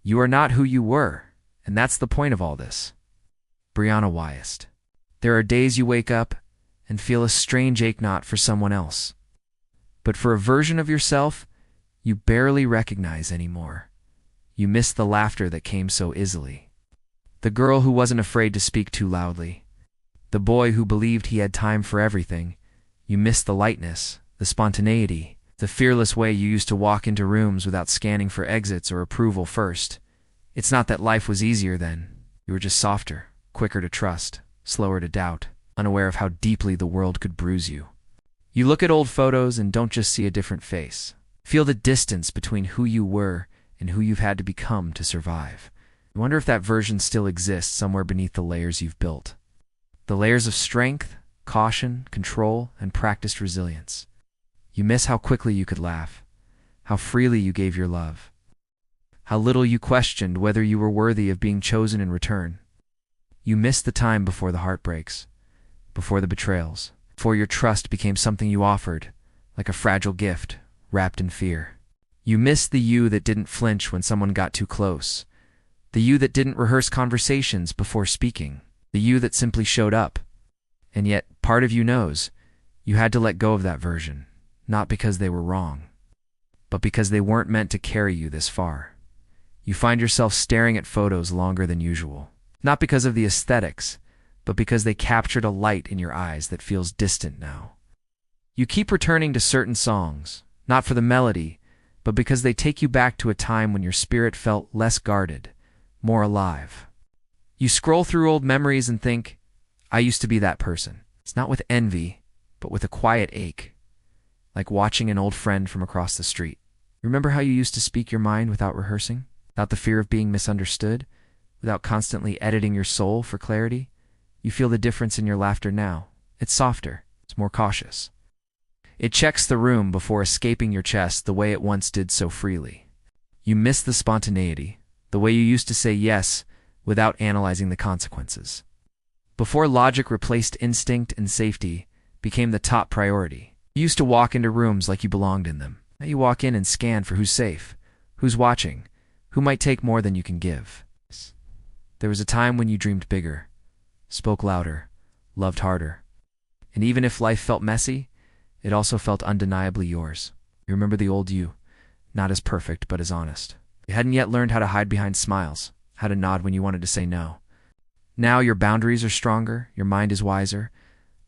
You are not who you were, and that's the point of all this. Brianna Wiest. There are days you wake up and feel a strange ache not for someone else, but for a version of yourself you barely recognize anymore. You miss the laughter that came so easily. The girl who wasn't afraid to speak too loudly. The boy who believed he had time for everything. You miss the lightness, the spontaneity, the fearless way you used to walk into rooms without scanning for exits or approval first. It's not that life was easier then. You were just softer, quicker to trust, slower to doubt, unaware of how deeply the world could bruise you. You look at old photos and don't just see a different face. Feel the distance between who you were and who you've had to become to survive. You wonder if that version still exists somewhere beneath the layers you've built. The layers of strength, caution, control, and practiced resilience. You miss how quickly you could laugh, how freely you gave your love, how little you questioned whether you were worthy of being chosen in return. You miss the time before the heartbreaks, before the betrayals, before your trust became something you offered, like a fragile gift, wrapped in fear. You miss the you that didn't flinch when someone got too close, the you that didn't rehearse conversations before speaking, the you that simply showed up. And yet, part of you knows, you had to let go of that version, not because they were wrong, but because they weren't meant to carry you this far. You find yourself staring at photos longer than usual, not because of the aesthetics, but because they captured a light in your eyes that feels distant now. You keep returning to certain songs, not for the melody, but because they take you back to a time when your spirit felt less guarded, more alive. You scroll through old memories and think, I used to be that person. It's not with envy, but with a quiet ache, like watching an old friend from across the street. Remember how you used to speak your mind without rehearsing, without the fear of being misunderstood, without constantly editing your soul for clarity? You feel the difference in your laughter now. It's softer, it's more cautious. It checks the room before escaping your chest the way it once did so freely. You miss the spontaneity, the way you used to say yes without analyzing the consequences. Before logic replaced instinct and safety became the top priority. You used to walk into rooms like you belonged in them. Now you walk in and scan for who's safe, who's watching, who might take more than you can give. There was a time when you dreamed bigger, spoke louder, loved harder. And even if life felt messy, it also felt undeniably yours. You remember the old you, not as perfect, but as honest. You hadn't yet learned how to hide behind smiles, how to nod when you wanted to say no. Now your boundaries are stronger, your mind is wiser,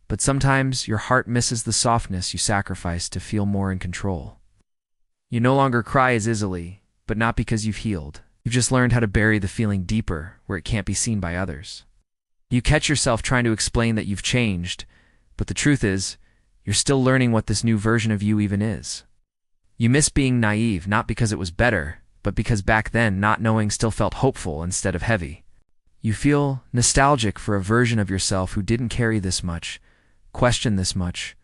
but sometimes your heart misses the softness you sacrificed to feel more in control. You no longer cry as easily, but not because you've healed. You've just learned how to bury the feeling deeper where it can't be seen by others. You catch yourself trying to explain that you've changed, but the truth is, you're still learning what this new version of you even is. You miss being naive, not because it was better, but because back then not knowing still felt hopeful instead of heavy. You feel nostalgic for a version of yourself who didn't carry this much, question this much,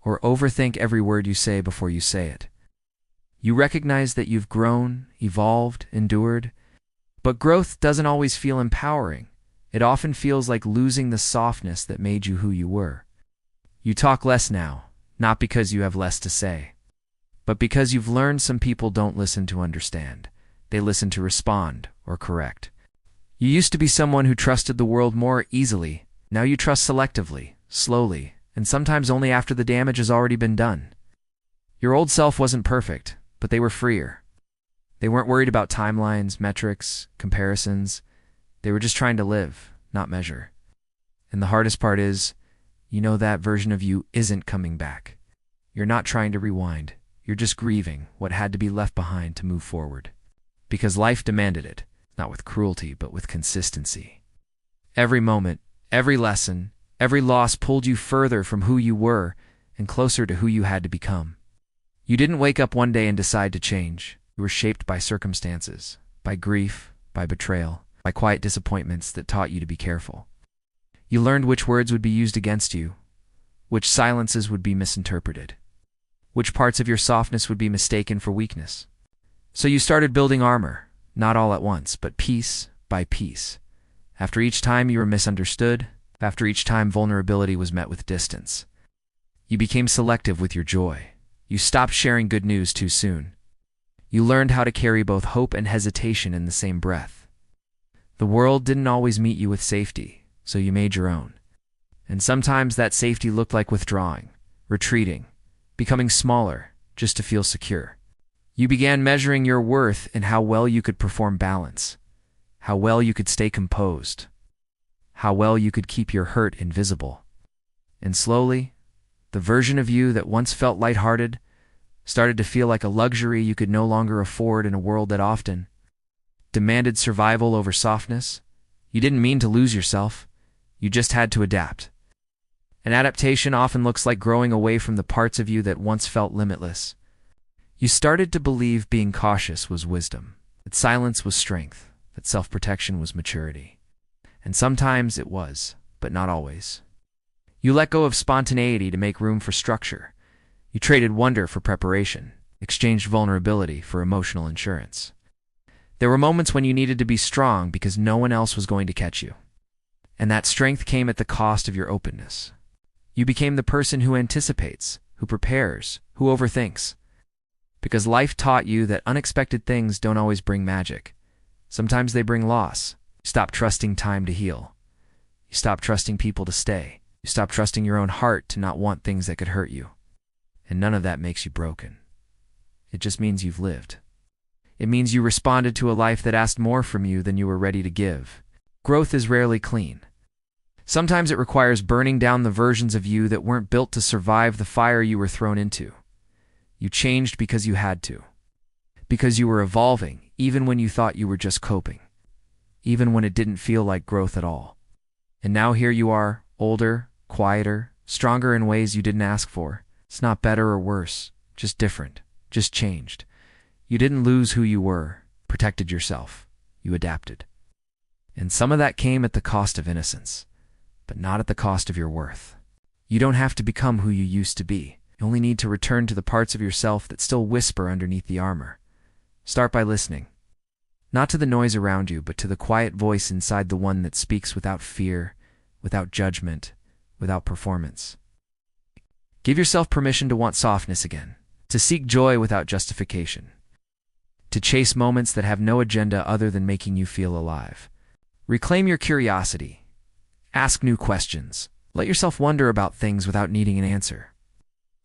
or overthink every word you say before you say it. You recognize that you've grown, evolved, endured, but growth doesn't always feel empowering. It often feels like losing the softness that made you who you were. You talk less now, not because you have less to say, but because you've learned some people don't listen to understand. They listen to respond or correct. You used to be someone who trusted the world more easily. Now you trust selectively, slowly, and sometimes only after the damage has already been done. Your old self wasn't perfect, but they were freer. They weren't worried about timelines, metrics, comparisons. They were just trying to live, not measure. And the hardest part is, you know that version of you isn't coming back. You're not trying to rewind. You're just grieving what had to be left behind to move forward. Because life demanded it, not with cruelty, but with consistency. Every moment, every lesson, every loss pulled you further from who you were and closer to who you had to become. You didn't wake up one day and decide to change. You were shaped by circumstances, by grief, by betrayal, by quiet disappointments that taught you to be careful. You learned which words would be used against you, which silences would be misinterpreted, which parts of your softness would be mistaken for weakness. So you started building armor, not all at once, but piece by piece. After each time you were misunderstood, after each time vulnerability was met with distance. You became selective with your joy. You stopped sharing good news too soon. You learned how to carry both hope and hesitation in the same breath. The world didn't always meet you with safety, so you made your own. And sometimes that safety looked like withdrawing, retreating, becoming smaller, just to feel secure. You began measuring your worth in how well you could perform balance, how well you could stay composed, how well you could keep your hurt invisible. And slowly, the version of you that once felt lighthearted started to feel like a luxury you could no longer afford in a world that often demanded survival over softness. You didn't mean to lose yourself. You just had to adapt. And adaptation often looks like growing away from the parts of you that once felt limitless. You started to believe being cautious was wisdom, that silence was strength, that self-protection was maturity. And sometimes it was, but not always. You let go of spontaneity to make room for structure. You traded wonder for preparation, exchanged vulnerability for emotional insurance. There were moments when you needed to be strong because no one else was going to catch you. And that strength came at the cost of your openness. You became the person who anticipates, who prepares, who overthinks. Because life taught you that unexpected things don't always bring magic. Sometimes they bring loss. You stop trusting time to heal. You stop trusting people to stay. You stop trusting your own heart to not want things that could hurt you. And none of that makes you broken. It just means you've lived. It means you responded to a life that asked more from you than you were ready to give. Growth is rarely clean. Sometimes it requires burning down the versions of you that weren't built to survive the fire you were thrown into. You changed because you had to. Because you were evolving, even when you thought you were just coping. Even when it didn't feel like growth at all. And now here you are, older, quieter, stronger in ways you didn't ask for. It's not better or worse, just different, just changed. You didn't lose who you were, protected yourself. You adapted. And some of that came at the cost of innocence, but not at the cost of your worth. You don't have to become who you used to be. You only need to return to the parts of yourself that still whisper underneath the armor. Start by listening. Not to the noise around you, but to the quiet voice inside, the one that speaks without fear, without judgment, without performance. Give yourself permission to want softness again, to seek joy without justification, to chase moments that have no agenda other than making you feel alive. Reclaim your curiosity. Ask new questions. Let yourself wonder about things without needing an answer.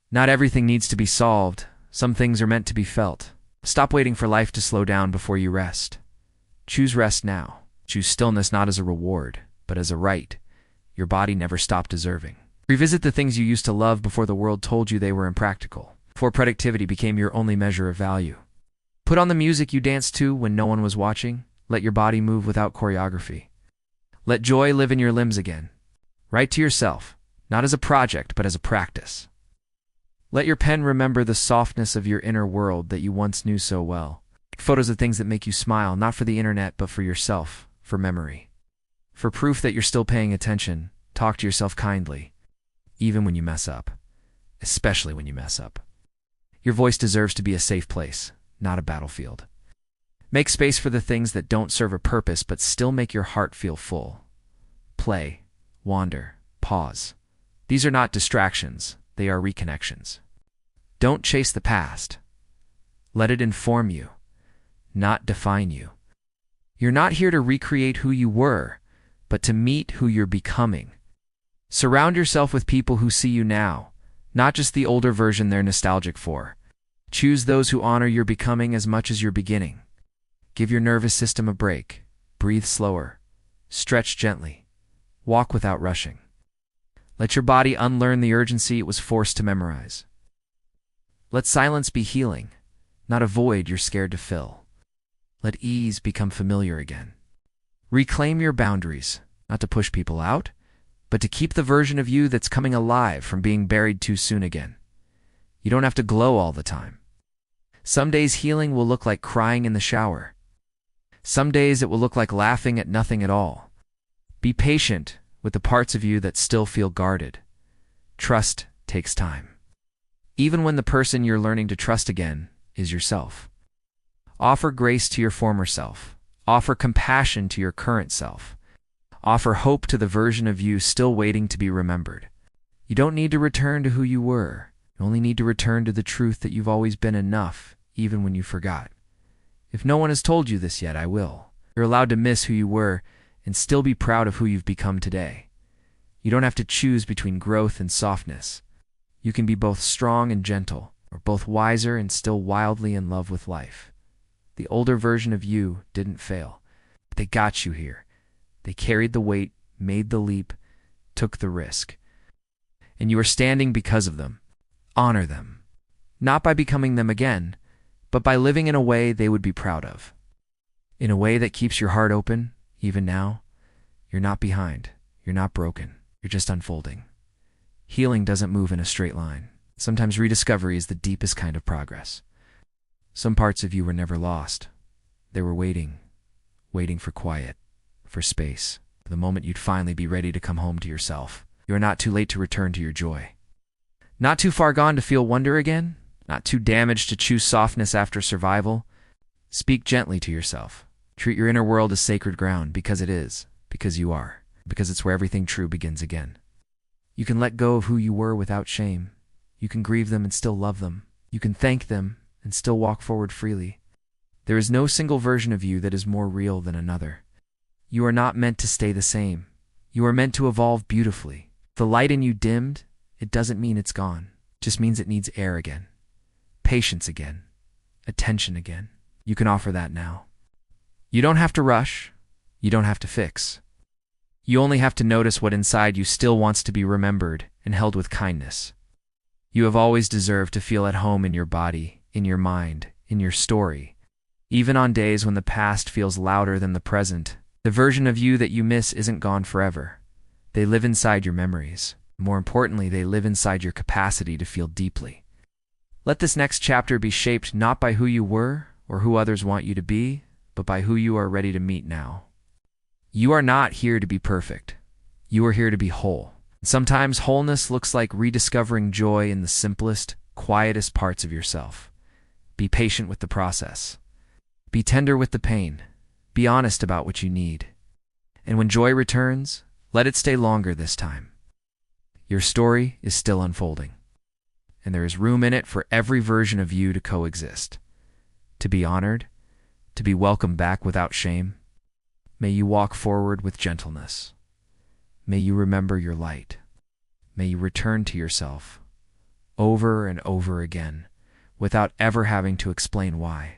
Not everything needs to be solved. Some things are meant to be felt. Stop waiting for life to slow down before you rest. Choose rest now. Choose stillness not as a reward, but as a right your body never stopped deserving. Revisit the things you used to love before the world told you they were impractical, before productivity became your only measure of value. Put on the music you danced to when no one was watching. Let your body move without choreography. Let joy live in your limbs again. Write to yourself, not as a project, but as a practice. Let your pen remember the softness of your inner world that you once knew so well. Photos of things that make you smile, not for the internet, but for yourself, for memory. For proof that you're still paying attention, talk to yourself kindly, even when you mess up, especially when you mess up. Your voice deserves to be a safe place, not a battlefield. Make space for the things that don't serve a purpose but still make your heart feel full. Play, wander, pause. These are not distractions, they are reconnections. Don't chase the past. Let it inform you, not define you. You're not here to recreate who you were, but to meet who you're becoming. Surround yourself with people who see you now, not just the older version they're nostalgic for. Choose those who honor your becoming as much as your beginning. Give your nervous system a break. Breathe slower. Stretch gently. Walk without rushing. Let your body unlearn the urgency it was forced to memorize. Let silence be healing, not a void you're scared to fill. Let ease become familiar again. Reclaim your boundaries, not to push people out, but to keep the version of you that's coming alive from being buried too soon again. You don't have to glow all the time. Some days healing will look like crying in the shower. Some days it will look like laughing at nothing at all. Be patient with the parts of you that still feel guarded. Trust takes time. Even when the person you're learning to trust again is yourself. Offer grace to your former self. Offer compassion to your current self. Offer hope to the version of you still waiting to be remembered. You don't need to return to who you were. You only need to return to the truth that you've always been enough, even when you forgot. If no one has told you this yet, I will. You're allowed to miss who you were and still be proud of who you've become today. You don't have to choose between growth and softness. You can be both strong and gentle, or both wiser and still wildly in love with life. The older version of you didn't fail, but they got you here. They carried the weight, made the leap, took the risk. And you are standing because of them. Honor them. Not by becoming them again, but by living in a way they would be proud of. In a way that keeps your heart open, even now. You're not behind. You're not broken. You're just unfolding. Healing doesn't move in a straight line. Sometimes rediscovery is the deepest kind of progress. Some parts of you were never lost. They were waiting for quiet, for space, for the moment you'd finally be ready to come home to yourself. You are not too late to return to your joy. Not too far gone to feel wonder again. Not too damaged to choose softness after survival. Speak gently to yourself. Treat your inner world as sacred ground, because it is, because you are, because it's where everything true begins again. You can let go of who you were without shame. You can grieve them and still love them. You can thank them and still walk forward freely. There is no single version of you that is more real than another. You are not meant to stay the same. You are meant to evolve beautifully. If the light in you dimmed, it doesn't mean it's gone. It just means it needs air again, patience again, attention again. You can offer that now. You don't have to rush. You don't have to fix. You only have to notice what inside you still wants to be remembered and held with kindness. You have always deserved to feel at home in your body, in your mind, in your story. Even on days when the past feels louder than the present, the version of you that you miss isn't gone forever. They live inside your memories. More importantly, they live inside your capacity to feel deeply. Let this next chapter be shaped not by who you were or who others want you to be, but by who you are ready to meet now. You are not here to be perfect. You are here to be whole. Sometimes wholeness looks like rediscovering joy in the simplest, quietest parts of yourself. Be patient with the process. Be tender with the pain. Be honest about what you need. And when joy returns, let it stay longer this time. Your story is still unfolding, and there is room in it for every version of you to coexist, to be honored, to be welcomed back without shame. May you walk forward with gentleness. May you remember your light. May you return to yourself over and over again without ever having to explain why.